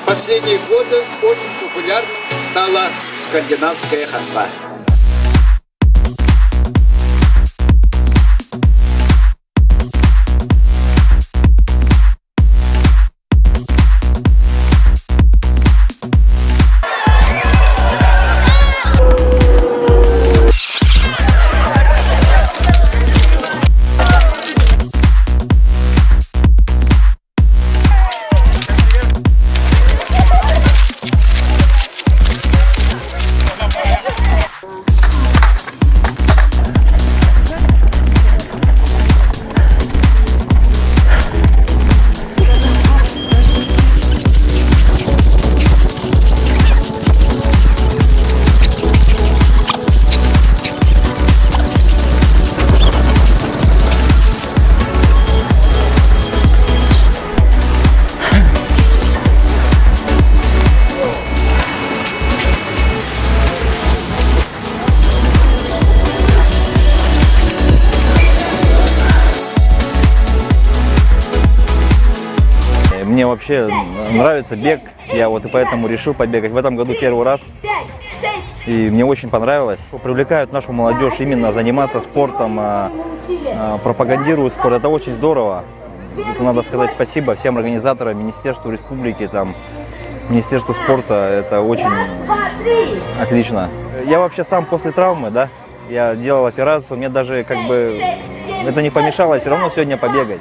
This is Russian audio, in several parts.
последние годы очень популярным стала скандинавская ходьба. Мне вообще нравится бег, я вот и поэтому решил побегать. В этом году первый раз, и мне очень понравилось. Привлекают нашу молодежь именно заниматься спортом, пропагандируют спорт. Это очень здорово. Это надо сказать спасибо всем организаторам, Министерству республики, там, Министерству спорта. Это очень отлично. Я вообще сам после травмы, да, я делал операцию, мне даже как бы это не помешало все равно сегодня побегать.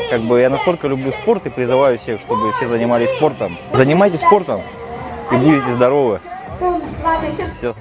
Как бы я настолько люблю спорт и призываю всех, чтобы все занимались спортом. Занимайтесь спортом и будете здоровы. Все.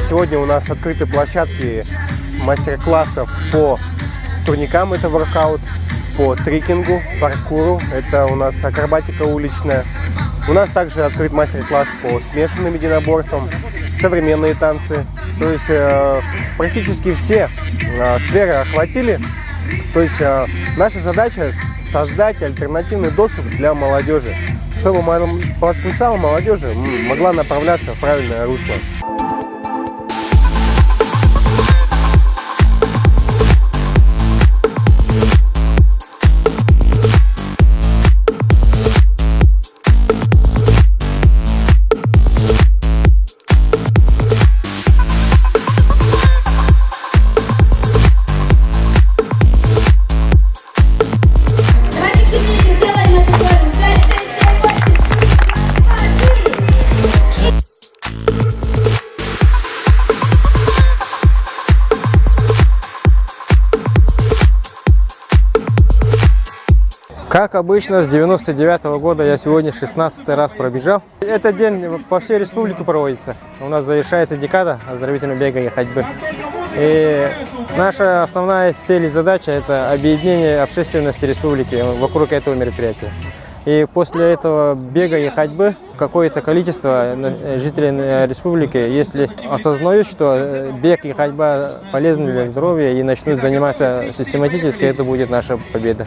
Сегодня у нас открыты площадки мастер-классов по турникам, это воркаут, по трекингу, паркуру, это у нас акробатика уличная. У нас также открыт мастер-класс по смешанным единоборствам, современные танцы. То есть практически все сферы охватили. То есть наша задача создать альтернативный доступ для молодежи, чтобы потенциал молодежи могла направляться в правильное русло. Как обычно, с 99-го года я сегодня 16-й раз пробежал. Этот день по всей республике проводится. У нас завершается декада оздоровительного бега и ходьбы. И наша основная цель и задача – это объединение общественности республики вокруг этого мероприятия. И после этого бега и ходьбы какое-то количество жителей республики, если осознают, что бег и ходьба полезны для здоровья и начнут заниматься систематически, это будет наша победа.